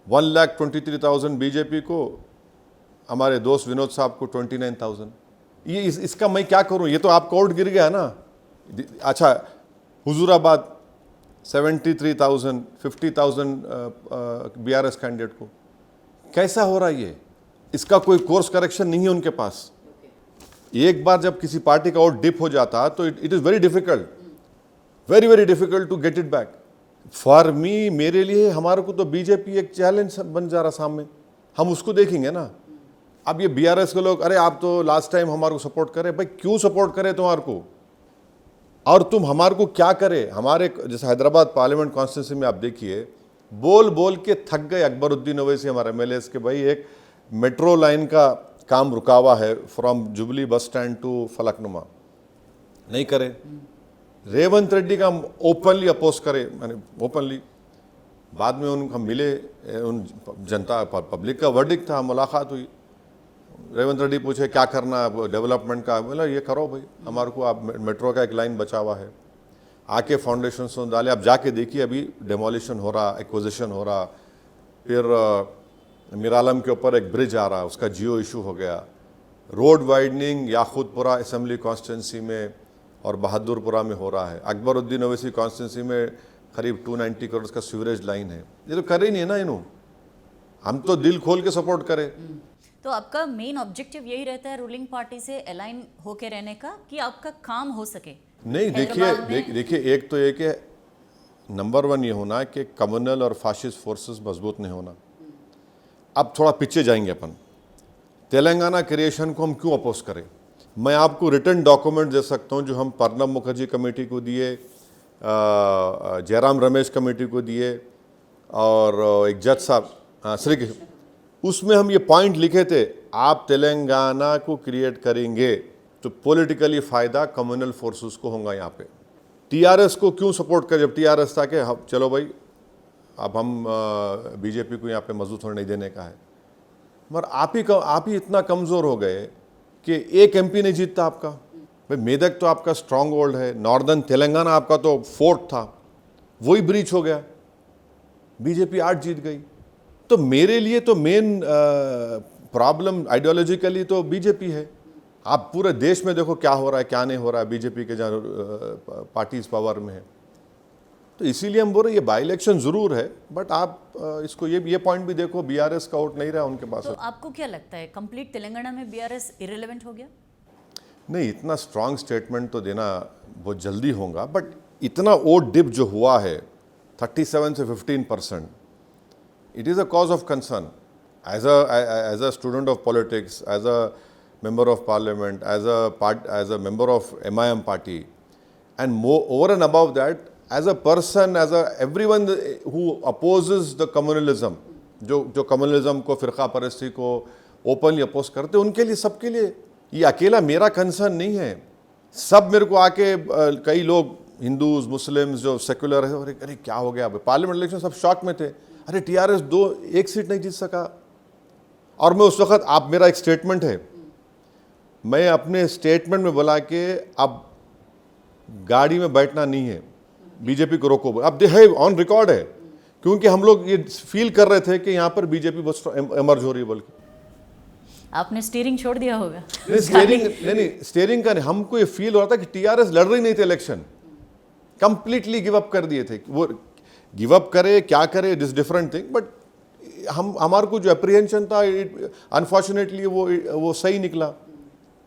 1,23,000 BJP को, हमारे दोस्त विनोद साहब को 29,000। ये इसका मैं क्या करूं? ये तो आप कोर्ट गिर गया ना। अच्छा, हुजूराबाद 73,000, 50,000 बीआरएस कैंडिडेट को, कैसा हो रहा है ये? इसका कोई कोर्स करेक्शन नहीं है उनके पास। एक बार जब किसी पार्टी का वोट डिप हो जाता तो it is very difficult, very very difficult to get it back. For me, मेरे लिए, हमारे को तो बीजेपी एक चैलेंज बन जा रहा सामने, हम उसको देखेंगे ना। अब ये बीआरएस के लोग, अरे आप तो लास्ट टाइम हमारे को सपोर्ट करे। भाई क्यों सपोर्ट करे तुम्हारे को? और तुम हमारे को क्या करे? हमारे जैसे हैदराबाद पार्लियामेंट कॉन्स्टिट्यूंसी में आप देखिए, बोल बोल के थक गए अकबरुद्दीन ओवैसी हमारे एमएलए के, भाई एक मेट्रो लाइन का काम रुका हुआ है from Jubilee bus stand to Falaknuma, नहीं करे। रेवंत रेड्डी का ओपनली अपोज करे, मैंने ओपनली। बाद में उनको मिले, उन जनता पब्लिक का वर्डिक्ट था, मुलाकात हुई। रेवंत रेड्डी पूछे क्या करना है डेवलपमेंट का? बोला ये करो भाई, हमारे को आप मेट्रो का एक लाइन बचा हुआ है, आके फाउंडेशन स्टोन डाले। आप जाके देखिए, अभी डेमोलिशन हो रहा, एक्विजिशन हो रहा। फिर मिरालम के ऊपर एक ब्रिज आ रहा, उसका जियो इशू हो गया। रोड वाइडनिंग याखूतपुरा असेंबली कॉन्स्टिट्यूंसी में और बहादुरपुरा में हो रहा है। अकबरुद्दीन ओवैसी कॉन्स्टिट्यूंसी में करीब 290 करोड़ का सीवरेज लाइन है। ये तो कर ही नहीं है ना इन्हों, हम तो दिल खोल के सपोर्ट करें। तो आपका मेन ऑब्जेक्टिव यही रहता है रूलिंग पार्टी से अलाइन होके रहने का, कि आपका काम हो सके? नहीं, देखिए एक तो एक है, नंबर 1 ये होना कि कम्युनल और फाशिस्ट फोर्सेस मजबूत नहीं होना। अब थोड़ा पीछे जाएंगे अपन, तेलंगाना क्रिएशन को हम क्यों अपोज करें? मैं आपको रिटर्न डॉक्यूमेंट दे सकता हूं जो हम प्रणब मुखर्जी कमेटी को दिए, जयराम रमेश कमेटी को दिए, और एक जज साहब श्री कृष्ण, उसमें हम ये पॉइंट लिखे थे, आप तेलंगाना को क्रिएट करेंगे तो पॉलिटिकली फ़ायदा कम्युनल फोर्सेस को होगा। यहाँ पे टीआरएस को क्यों सपोर्ट करें? जब टीआरएस था कि चलो भाई अब हम बीजेपी को यहाँ पे मजबूत होने नहीं देने का है, मगर आप ही इतना कमज़ोर हो गए कि एक एमपी नहीं जीतता आपका। भाई मेदक तो आपका स्ट्रॉन्ग होल्ड है, नॉर्दर्न तेलंगाना आपका तो फोर्ट था, वही ब्रीच हो गया, बीजेपी 8 जीत गई। तो मेरे लिए तो मेन प्रॉब्लम आइडियोलॉजिकली तो बीजेपी है। आप पूरे देश में देखो क्या हो रहा है, क्या नहीं हो रहा है, बीजेपी के जहाँ पार्टीज पावर में है। तो इसीलिए हम बोल रहे ये बाई इलेक्शन जरूर है, बट आप इसको ये पॉइंट भी देखो, बीआरएस का वोट नहीं रहा उनके पास। तो आपको क्या लगता है, कंप्लीट तेलंगाना में बीआरएस इरेलेवेंट हो गया? नहीं, इतना स्ट्रांग स्टेटमेंट तो देना बहुत जल्दी होगा, बट इतना वोट डिप जो हुआ है 37 से 15%, it is a cause of concern. As a student of politics, as a member of parliament, as a member of MIM party, and more over and above that, as a person, everyone who opposes the communalism, जो communalism को, फिरका परस्ती को openly oppose करते, उनके लिए, सबके लिए ये अकेला मेरा कंसर्न नहीं है। सब मेरे को आके कई लोग हिंदूज मुस्लिम्स जो सेकुलर है, अरे क्या हो गया? पार्लियामेंट इलेक्शन सब शॉक में थे, अरे टीआरएस 1 सीट नहीं जीत सका। और मैं उस वक्त, आप मेरा एक स्टेटमेंट है, मैं अपने स्टेटमेंट में बोला कि अब गाड़ी में बैठना नहीं है, बीजेपी को रोको। अब है ऑन रिकॉर्ड है, क्योंकि हम लोग ये फील कर रहे थे कि यहाँ पर बीजेपी बहुत एमर्ज हो रही है। बल्कि आपने स्टीयरिंग छोड़ दिया होगा? स्टीयरिंग का नहीं, हमको ये फील हो रहा था कि टीआरएस लड़ रही नहीं थी इलेक्शन, कंप्लीटली गिव अप कर दिए थे। वो गिव अप करे क्या करे, दिस डिफरेंट थिंग, बट हमारे को जो अप्रीहेंशन था, अनफॉर्चुनेटली वो सही निकला।